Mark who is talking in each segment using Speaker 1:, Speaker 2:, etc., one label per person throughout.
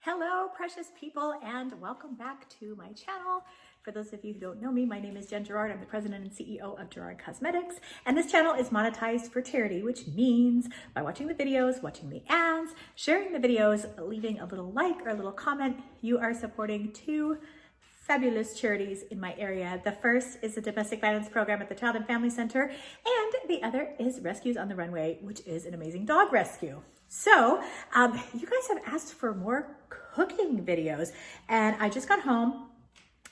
Speaker 1: Hello, precious people, and welcome back to my channel. For those of you who don't know me, my name is Jen Gerard. I'm the president and CEO of Gerard Cosmetics, and this channel is monetized for charity, which means by watching the videos, watching the ads, sharing the videos, leaving a little like or a little comment, you are supporting two fabulous charities in my area. The first is the domestic violence program at the Child and Family Center, and the other is Rescues on the Runway, which is an amazing dog rescue. So you guys have asked for more cooking videos, and I just got home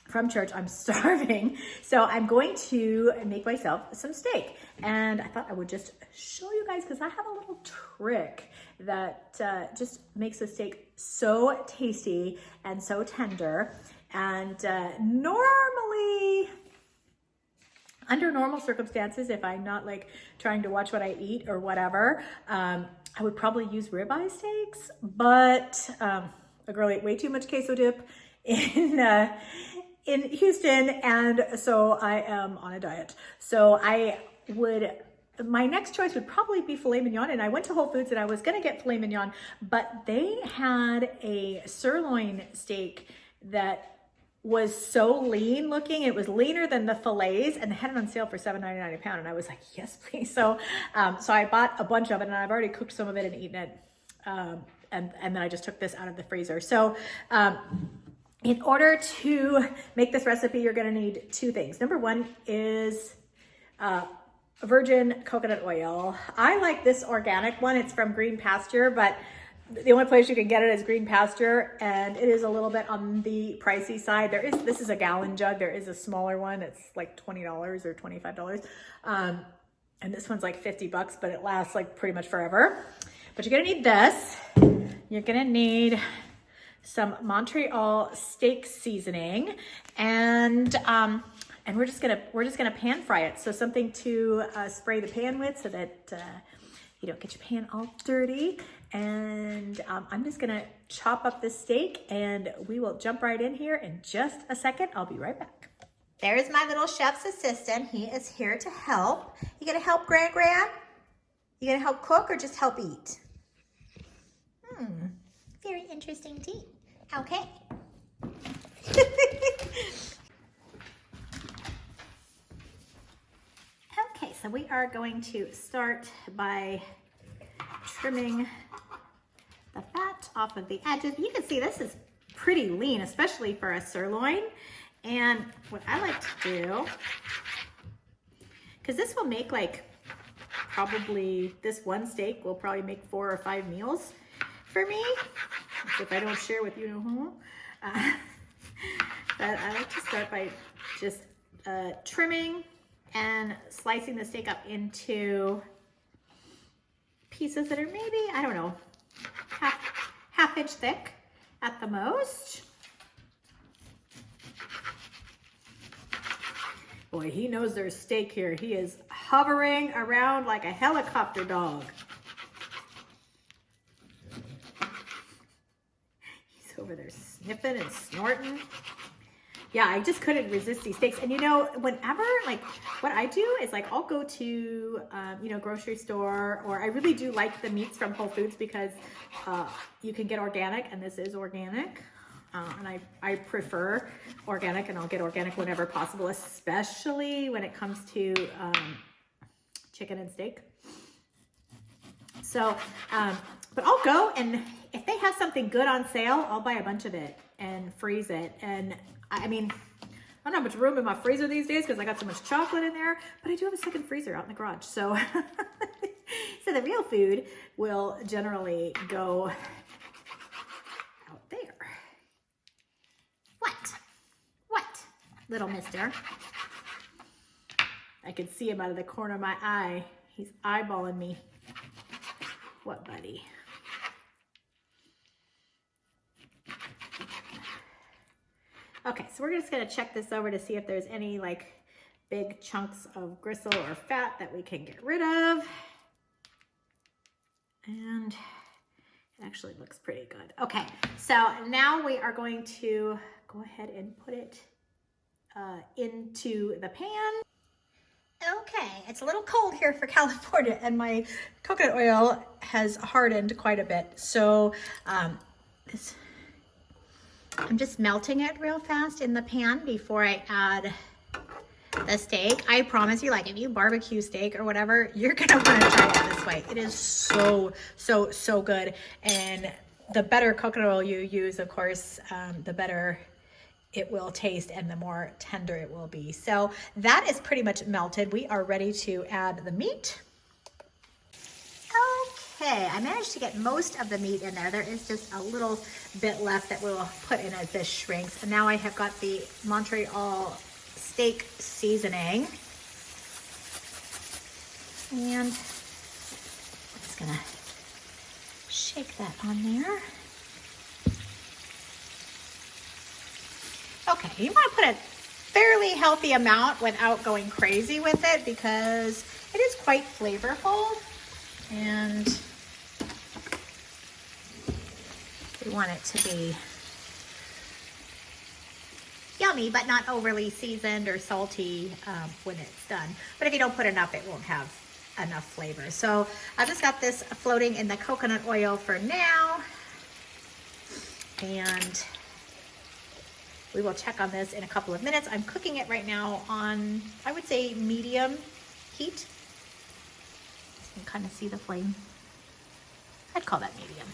Speaker 1: from church. I'm starving, so I'm going to make myself some steak, and I thought I would just show you guys because I have a little trick that just makes the steak so tasty and so tender. And normally, under normal circumstances, if I'm not like trying to watch what I eat or whatever, I would probably use ribeye steaks, but a girl ate way too much queso dip in Houston, and so I am on a diet. So my next choice would probably be filet mignon, and I went to Whole Foods and I was gonna get filet mignon, but they had a sirloin steak that was so lean looking. It was leaner than the fillets, and they had it on sale for $7.99 a pound. And I was like, yes, please. So I bought a bunch of it, and I've already cooked some of it and eaten it. And then I just took this out of the freezer. So in order to make this recipe, you're gonna need two things. Number one is virgin coconut oil. I like this organic one. It's from Green Pasture, but the only place you can get it is Green Pasture, and it is a little bit on the pricey side. This is a gallon jug. There is a smaller one. It's like $20 or $25. And this one's like 50 bucks, but it lasts like pretty much forever. But you're gonna need this. You're gonna need some Montreal steak seasoning, and we're just gonna pan fry it. So something to spray the pan with so that you don't get your pan all dirty. And I'm just gonna chop up this steak, and we will jump right in here in just a second. I'll be right back. There's my little chef's assistant. He is here to help. You gonna help Gran? You gonna help cook or just help eat? Very interesting tea. Okay. Okay, so we are going to start by trimming the fat off of the edges. You can see this is pretty lean, especially for a sirloin. And what I like to do, because this will make like probably, this one steak will probably make 4 or 5 meals for me, if I don't share with you. But I like to start by just trimming and slicing the steak up into pieces that are maybe, I don't know, half inch thick at the most. Boy, he knows there's steak here. He is hovering around like a helicopter dog. He's over there sniffing and snorting. Yeah, I just couldn't resist these steaks. And you know, whenever, like, what I do is like, I'll go to, you know, grocery store, or I really do like the meats from Whole Foods because you can get organic, and this is organic. And I prefer organic, and I'll get organic whenever possible, especially when it comes to chicken and steak. So, but I'll go, and if they have something good on sale, I'll buy a bunch of it and freeze it. And I mean, I don't have much room in my freezer these days because I got so much chocolate in there, but I do have a second freezer out in the garage. So, so the real food will generally go out there. What, little mister? I can see him out of the corner of my eye. He's eyeballing me. What, buddy? Okay, so we're just gonna check this over to see if there's any like big chunks of gristle or fat that we can get rid of. And it actually looks pretty good. Okay, so now we are going to go ahead and put it into the pan. Okay, it's a little cold here for California, and my coconut oil has hardened quite a bit. So this I'm just melting it real fast in the pan before I add the steak. I promise you, like if you barbecue steak or whatever, you're gonna wanna try it this way. It is so good. And the better coconut oil you use, of course, the better it will taste and the more tender it will be. So that is pretty much melted. We are ready to add the meat. Okay, I managed to get most of the meat in there. There is just a little bit left that we'll put in as this shrinks. And now I have got the Montreal steak seasoning. And I'm just gonna shake that on there. Okay, you want to put a fairly healthy amount without going crazy with it because it is quite flavorful and we want it to be yummy but not overly seasoned or salty when it's done. But if you don't put enough, it won't have enough flavor. So I just got this floating in the coconut oil for now, and we will check on this in a couple of minutes. I'm cooking it right now on, I would say, medium heat. You can kind of see the flame. I'd call that medium.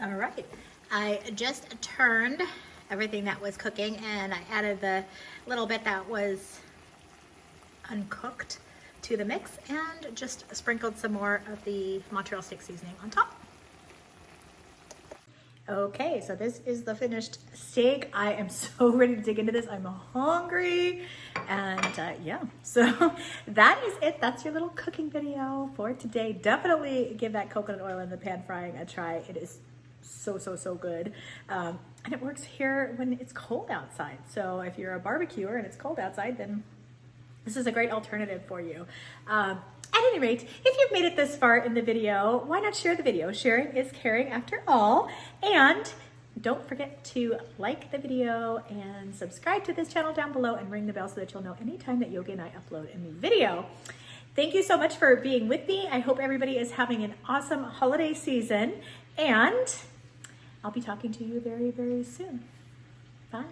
Speaker 1: All right, I just turned everything that was cooking and I added the little bit that was uncooked to the mix and just sprinkled some more of the Montreal steak seasoning on top. Okay, so this is the finished steak. I am so ready to dig into this. I'm hungry. And yeah, so that is it. That's your little cooking video for today. Definitely give that coconut oil in the pan frying a try. It is so good. And it works here when it's cold outside. So if you're a barbecuer and it's cold outside, then this is a great alternative for you. At any rate, if you've made it this far in the video, why not share the video? Sharing is caring after all. And don't forget to like the video and subscribe to this channel down below and ring the bell so that you'll know anytime that Yogi and I upload a new video. Thank you so much for being with me. I hope everybody is having an awesome holiday season, and I'll be talking to you very soon. Bye.